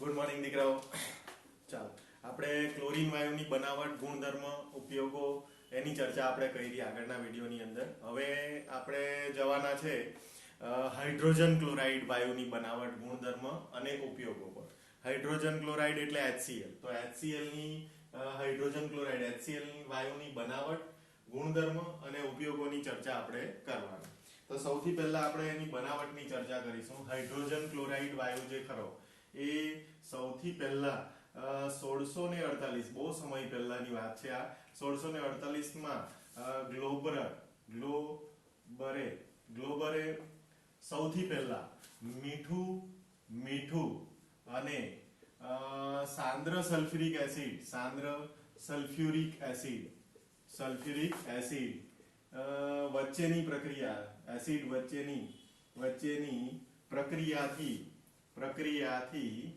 Good morning દીકરાઓ. ચાલો આપણે ક્લોરીન વાયુની બનાવટ, ગુણધર્મ, ઉપયોગો એની ચર્ચા આપણે કરી આગળના વિડીયોની અંદર. હવે આપણે જવાના છે હાઇડ્રોજન ક્લોરાઇડ વાયુની બનાવટ, ગુણધર્મ અને ઉપયોગો પર. હાઇડ્રોજન ક્લોરાઇડ એટલે HCl. તો HCl ની હાઇડ્રોજન ક્લોરાઇડ HCl ની વાયુની બનાવટ, ગુણધર્મ અને ઉપયોગોની ચર્ચા આપણે કરવાની. તો સૌથી પહેલા આપણે એની બનાવટની ચર્ચા કરીશું. હાઇડ્રોજન ક્લોરાઇડ વાયુ જે ખરો એ સૌથી પહેલા 1648, બહુ સમય પહેલાની વાત છે આ. 1648 માં ગ્લોબરે સૌથી પહેલા મીઠું અને સાંદ્ર સલ્ફ્યુરિક એસિડ વચ્ચેની પ્રક્રિયા, એસિડ વચ્ચેની પ્રક્રિયાથી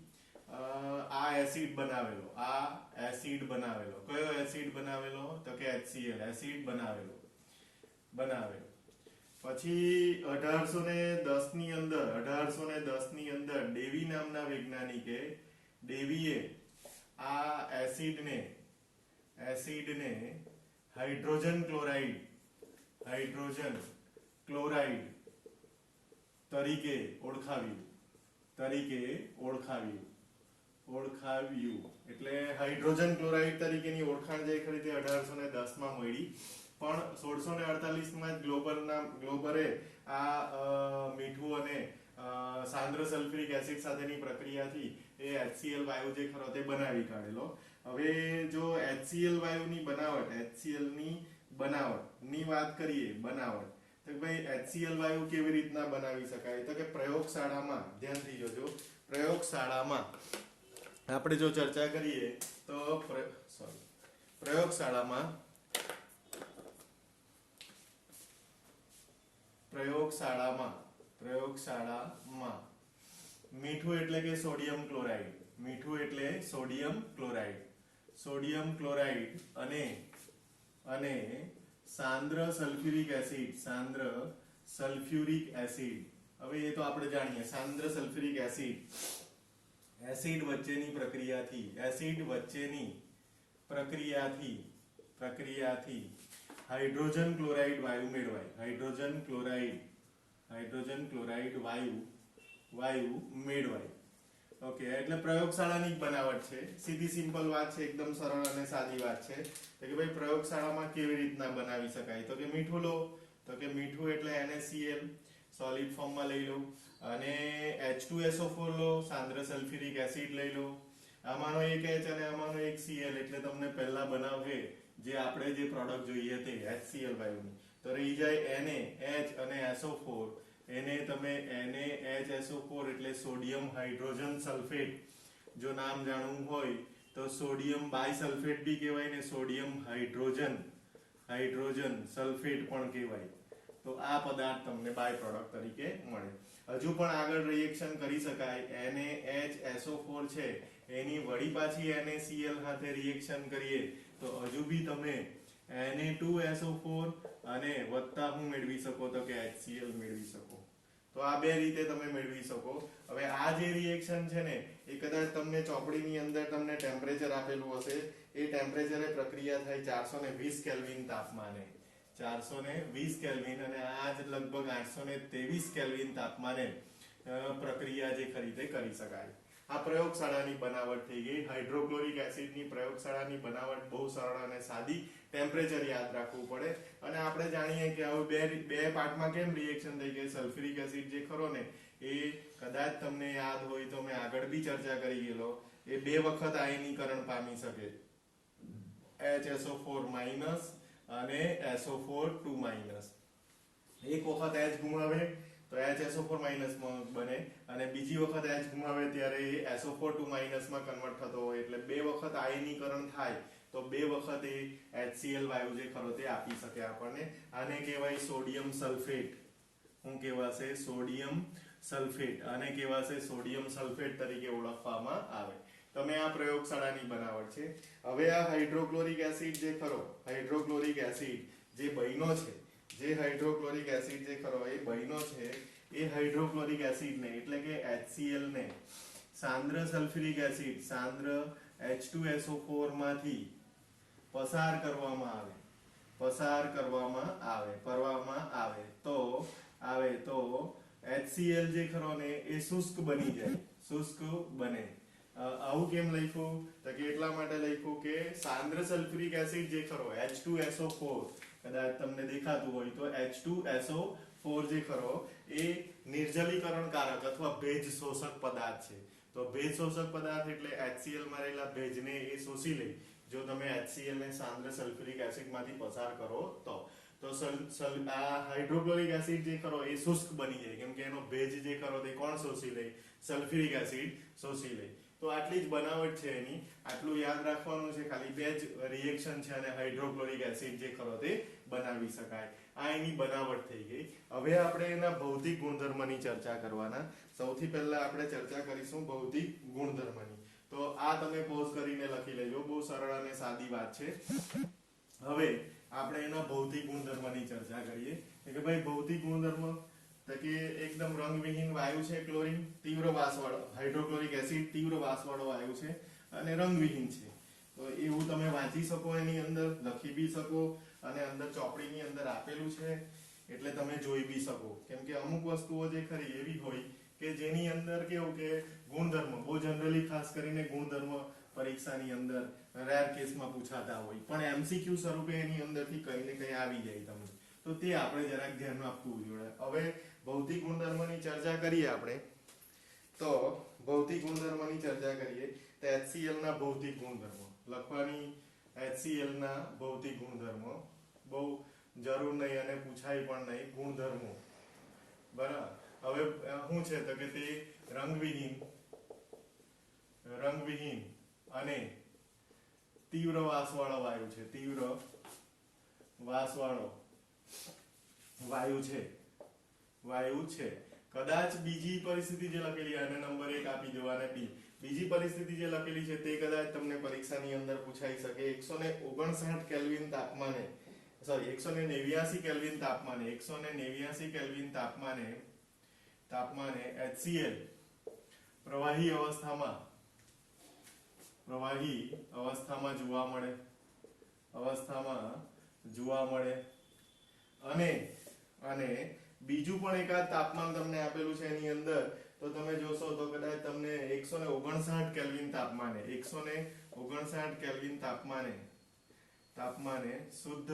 આ એસિડ બનાવેલો. કયો એસિડ બનાવેલો? તો કે HCl એસિડ બનાવેલો. પછી 1810 ની અંદર ડેવી નામના વૈજ્ઞાનિકે આ એસિડને હાઇડ્રોજન ક્લોરાઇડ તરીકે ઓળખાવ્યું. એટલે હાઇડ્રોજન ક્લોરાઇડ તરીકેની ઓળખાણ જે ખરી તે 1810 માં મળી. પણ 1648 માં ગ્લોબરે આ મીઠું અને સાંદ્ર સલ્ફ્યુરિક એસિડ સાથેની પ્રક્રિયાથી એ HCl વાયુ જે ખરો તે બનાવી કાઢેલો. હવે જો HCl વાયુની બનાવટની વાત કરીએ, તો ભાઈ HCl વાયુ કેવી રીતના બનાવી શકાય? તો કે પ્રયોગશાળામાં, ધ્યાનથી જોજો, પ્રયોગશાળામાં આપણે જો ચર્ચા કરીએ તો પ્રયોગશાળામાં મીઠું એટલે કે સોડિયમ ક્લોરાઇડ અને સાંદ્ર સલ્ફ્યુરિક એસિડ. હવે એ તો આપણે જાણીએ, સાંદ્ર સલ્ફ્યુરિક એસિડ વચ્ચેની પ્રક્રિયાથી હાઇડ્રોજન ક્લોરાઇડ વાયુ મેળવાય. ઓકે, એટલે પ્રયોગશાળાની બનાવટ છે. સીધી સિમ્પલ વાત છે, એકદમ સરળ અને સાદી વાત છે. તો કે ભાઈ પ્રયોગશાળામાં કેવી રીતના બનાવી શકાય? તો કે મીઠું લો, તો કે મીઠું એટલે NaCl સોલિડ ફોર્મમાં લઈ લો, અને H2SO4 લો, સાંદ્ર સલ્ફ્યુરિક એસિડ લઈ લો. આમાંનો એક H અને આમાંનો એક Cl, એટલે તમને પહેલા બનાવશે જે આપણે જે પ્રોડક્ટ જોઈએ તે HCl વાયુની. તો રહી જાય NaH અને SO4. એને તમે NaHSO4 એટલે સોડિયમ હાઇડ્રોજન સલ્ફેટ. જો નામ જાણવું હોય તો સોડિયમ બાયસલ્ફેટ બી કહેવાય ને સોડિયમ હાઇડ્રોજન સલ્ફેટ પણ કહેવાય. તો આ પદાર્થ તમને બાય પ્રોડક્ટ તરીકે મળે. હજુ પણ આગળ રિએક્શન કરી શકાય. NaHSO4 છે એની વળી પાછી NaCl સાથે રિએક્શન કરીએ તો હજુ બી તમે Na2SO4 અને વત્તા હું મેળવી શકો? તો કે HCl મેળવી શકો. તો આ બે રીતે તમે મેળવી શકો. હવે આ જે રિએક્શન છે ને એ કદાચ તમને ચોપડીની અંદર તમને ટેમ્પરેચર આપેલું હશે, એ ટેમ્પરેચરે પ્રક્રિયા થાય 420 કેલ્વિન તાપમાને. 420 કેલ્વિન, અને આ જ લગભગ 823 કેલ્વિન તાપમાને પ્રક્રિયા જે ખરી તે કરી શકાય. આ પ્રયોગશાળાની બનાવટ થઈ ગઈ. હાઇડ્રોક્લોરિક એસિડની પ્રયોગશાળાની બનાવટ બહુ સરળ અને સાદી. ટેમ્પરેચર યાદ રાખવું પડે. અને આપણે જાણીએ કે હવે બે પાર્ટમાં કેમ રિએક્શન થઈ ગઈ. સલ્ફ્યુરિક એસિડ જે ખરો ને એ કદાચ તમને યાદ હોય તો મેં આગળ બી ચર્ચા કરી ગયેલો, એ બે વખત આયનીકરણ પામી શકે. HSO4- અને SO4 2-. એક વખત H ગુમાવે તો HSO4- બને, અને બીજી વખત H ગુમાવે ત્યારે એ SO4 2- માં કન્વર્ટ થતો હોય. એટલે બે વખત આયનીકરણ થાય તો બે વખત એ HCl વાયુ જે ખરો તે આપી શકે આપણને. આને કહેવાય સોડિયમ સલ્ફેટ. શું કહેવાશે? Sodium sulphate. આને કહેવાશે સોડિયમ સલ્ફેટ તરીકે ઓળખવામાં આવે. તમે આ પ્રયોગશાળાની બનાવટ છે. હવે આ હાઇડ્રોક્લોરિક એસિડ જે ખરો, હાઇડ્રોક્લોરિક એસિડ જે બન્યો છે, જે હાઇડ્રોક્લોરિક એસિડ જે ખરો એ બન્યો છે, એ હાઇડ્રોક્લોરિક એસિડ ને એટલે કે HCl ને સાંદ્ર સલ્ફ્યુરિક એસિડ સાંદ્ર H2SO4 માંથી પસાર કરવામાં આવે તો HCl જે ખરો ને એ શુષ્ક બની જાય, શુષ્ક બને. આવું કેમ લખ્યું તો કે એટલા માટે લખ્યું કે સાંદ્ર સલ્ફ્યુરિક એસિડ જે ખરો H2SO4 કદાચ તમને દેખાતું હોય તો H2SO4 જે ખરો એ નિર્જલીકરણકારક અથવા ભેજ શોષક પદાર્થ છે. તો ભેજ શોષક પદાર્થ એટલે HCl માં રહેલા ભેજને એ શોષી લે જો તમે HCl ને સાંદ્ર સલ્ફ્યુરિક એસિડ માંથી પસાર કરો તો આ હાઇડ્રોક્લોરિક એસિડ જે ખરો એ શુષ્ક બની જાય કેમ કે એનો ભેજ જે ખરો તે કોણ શોષી લે? સલ્ફ્યુરિક એસિડ શોષી લે. તો આટલી જ બનાવટ છે એની, આટલું યાદ રાખવાનું છે. ખાલી બે જ રિએક્શન છે અને હાઇડ્રોક્લોરિક એસિડ જે ખરો તે બનાવી શકાય. આ એની બનાવટ થઈ ગઈ. હવે આપણે એના ભૌતિક ગુણધર્મની ચર્ચા કરવાના. સૌથી પહેલા આપણે ચર્ચા કરીશું ભૌતિક ગુણધર્મની. તો આ તમે પોઝ કરીને લખી લેજો, બહુ સરળ અને સાદી વાત છે. હવે આપણે એના ભૌતિક ગુણધર્મની ચર્ચા કરીએ કે ભાઈ ભૌતિક ગુણધર્મ તો કે એકદમ રંગવિહીન વાયુ છે ક્લોરીન, તીવ્ર વાસવાળો હાઇડ્રોક્લોરિક એસિડ તીવ્ર વાસવાળો વાયુ છે અને રંગવિહીન છે. તો એવું તમે વાંચી શકો, એની અંદર લખી બી શકો અને અંદર ચોપડીની અંદર આપેલું છે એટલે તમે જોઈ બી શકો. કેમ કે અમુક વસ્તુઓ જે ખરી એવી હોય કે જેની અંદર કેવું કે ગુણધર્મ બહુ જનરલી ખાસ કરીને ગુણધર્મ પરીક્ષાની અંદર રેર કેસમાં પૂછાતા હોય પણ MCQ સ્વરૂપે એની અંદરથી કંઈ ને કંઈ આવી જાય તમને. તો તે આપણે જરાક ધ્યાન આપવું જોઈએ. હવે ભૌતિક ગુણધર્મની ચર્ચા કરીએ આપણે. તો ભૌતિક ગુણધર્મની ચર્ચા કરીએ તો HCl ના ભૌતિક ગુણધર્મો લખવાની. HCl ના ભૌતિક ગુણધર્મો બહુ જરૂર નહીં અને પૂછાય પણ નહીં. ગુણધર્મો બરાબર. હવે શું છે તો કે તે રંગવિહીન અને તીવ્ર વાસવાળો વાયુ છે. તીવ્ર વાસવાળો વાયુ છે. કદાચ બીજી પરિસ્થિતિ જે લખેલી અને નંબર 1 આપી દો અને બી બીજી પરિસ્થિતિ જે લખેલી છે તે કદાચ તમને પરીક્ષાની અંદર પૂછાઈ શકે. 159 કેલ્વિન તાપમાને 189 કેલ્વિન તાપમાને HCl પ્રવાહી અવસ્થામાં જોવા મળે અને બીજું પણ એકાદ તાપમાન તમને આપેલું છે એની અંદર તો તમે જોશો તો કદાચ તમને 159 કેલ્વિન તાપમાને શુદ્ધ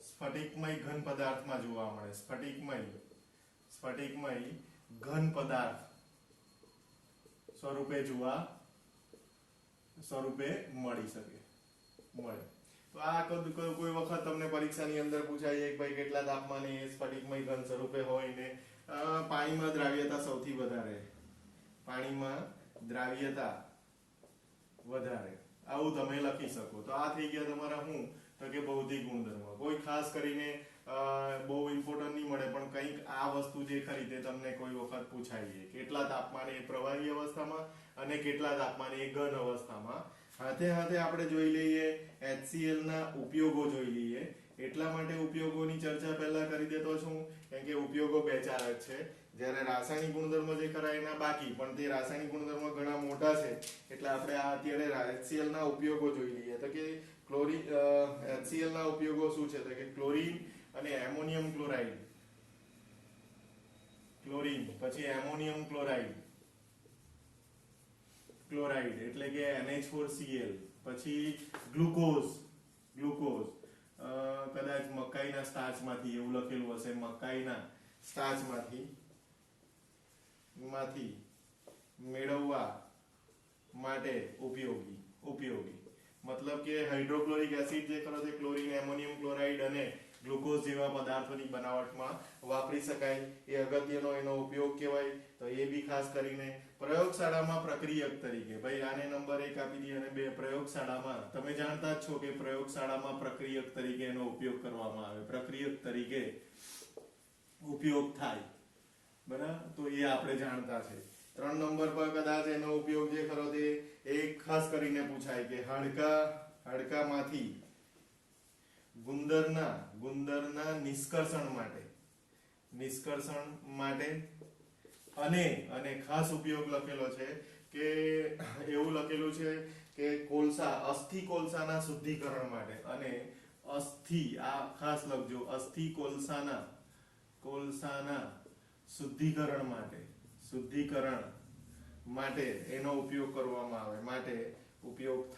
સ્ફટિકમય ઘન પદાર્થમાં જોવા મળે. સ્ફટિકમય ઘન પદાર્થ સ્વરૂપે મળી શકે. તો આ કોઈ વખત તમને પરીક્ષાની અંદર પૂછાય છે કે ભાઈ કેટલા તાપમાને સ્ફટિકમય ઘન સ્વરૂપે હોય ને પાણીમાં દ્રાવ્યતા સૌથી વધારે, આવું તમે લખી શકો. તો આ થઈ ગયા તમારા શું તો કે ભૌતિક ગુણધર્મ. કોઈ ખાસ કરીને બહુ ઇમ્પોર્ટન્ટ નહીં મળે પણ કંઈક આ વસ્તુ જે ખરી તે તમને કોઈ વખત પૂછાય છે. કેટલા તાપમાને પ્રવાહી અવસ્થામાં અને કેટલા તાપમાને ઘન અવસ્થામાં. હાથે આપણે જોઈ લઈએ HCl ના ઉપયોગો જોઈ લઈએ. એટલા માટે ઉપયોગોની ચર્ચા પહેલા કરી દેતો છું કેમ કે ઉપયોગો 2-4 જ છે. જ્યારે રાસાયણિક ગુણધર્મ જે ખરા એના બાકી, પણ તે રાસાયણિક ગુણધર્મ ઘણા મોટા છે એટલે આપણે આ અત્યારે HCl ના ઉપયોગો જોઈ લઈએ. તો કે HCl ના ઉપયોગો શું છે તો કે ક્લોરીન અને એમોનિયમ ક્લોરાઇડ, પછી એમોનિયમ ક્લોરાઇડ એટલે કે NH4Cl, પછી ગ્લુકોઝ કદાચ મકાઈના સ્ટાર્ચમાંથી એવું લખેલું હશે, મકાઈના સ્ટાર્ચમાંથી મેળવવા માટે ઉપયોગી મતલબ કે હાઇડ્રોક્લોરિક એસિડ જે ખરો તે ક્લોરીન, એમોનિયમ ક્લોરાઇડ અને ગ્લુકોઝ જેવા પદાર્થોની બનાવટમાં વાપરી શકાય. એ અગત્યનો એનો ઉપયોગ કહેવાય. તો એ બી ખાસ કરીને પ્રયોગશાળામાં પ્રક્રિયક તરીકે, ભાઈ આને નંબર 1 આપી દઈએ અને 2 પ્રયોગશાળામાં તમે જાણતા જ છો કે પ્રયોગશાળામાં પ્રક્રિયક તરીકે એનો ઉપયોગ કરવામાં આવે, પ્રક્રિયક તરીકે ઉપયોગ થાય. બરાબર, તો એ આપણે જાણતા છે. 3 નંબર પર કદાચ એનો ઉપયોગ જે ખરો તે એક ખાસ કરીને પૂછાય કે હાડકામાંથી ગુંદરના નિષ્કર્ષણ માટે અને ખાસ ઉપયોગ લખેલો છે કે એવું લખેલું છે કે અસ્થિ કોલસાના શુદ્ધિકરણ માટે અને અસ્થિ આ ખાસ લખજો અસ્થિ કોલસાના શુદ્ધિકરણ માટે એનો ઉપયોગ કરવામાં આવે ઉપયોગ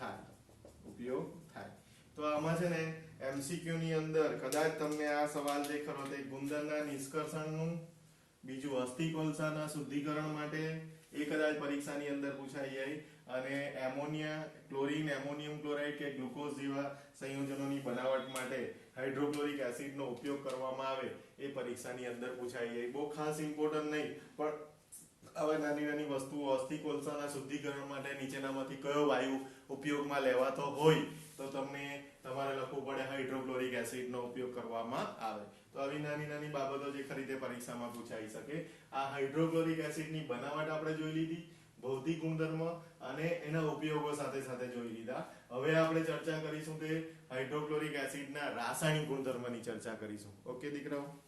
થાય તો આમાં છે ને એમસીક્યુ ની અંદર કદાચ તમને આ સવાલ જે ખરો તે ગુંદરના નિષ્કર્ષણનું બીજું અસ્થિ કોલસાના શુદ્ધિકરણ માટે એ કદાચ પરીક્ષાની અંદર પૂછાઈ જાય અને ક્લોરીન એમોનિયમ ક્લોરાઇડ કે ગ્લુકોઝ જેવા સંયોજનોની બનાવટ માટે હાઇડ્રોક્લોરિક એસિડનો ઉપયોગ કરવામાં આવે એ પરીક્ષાની અંદર પૂછાઈ જાય બહુ ખાસ ઇમ્પોર્ટન્ટ નહીં પણ આવા નાની વસ્તુઓ અસ્થિ કોલસાના શુદ્ધિકરણ માટે નીચેનામાંથી કયો વાયુ ઉપયોગમાં લેવાતો હોય તો તમને તમારે લખવું પડે હાઇડ્રોક્લોરિક એસિડનો ઉપયોગ કરવામાં આવે તો આવી નાની બાબતો જે ખરી તે પરીક્ષામાં પૂછાઈ શકે આ હાઇડ્રોક્લોરિક એસિડની બનાવટ આપણે જોઈ લીધી ભૌતિક ગુણધર્મ અને એના ઉપયોગો સાથે જોઈ લીધા હવે આપણે ચર્ચા કરીશું કે હાઇડ્રોક્લોરિક એસિડના રાસાયણિક ગુણધર્મની ચર્ચા કરીશું ઓકે દીકરાઓ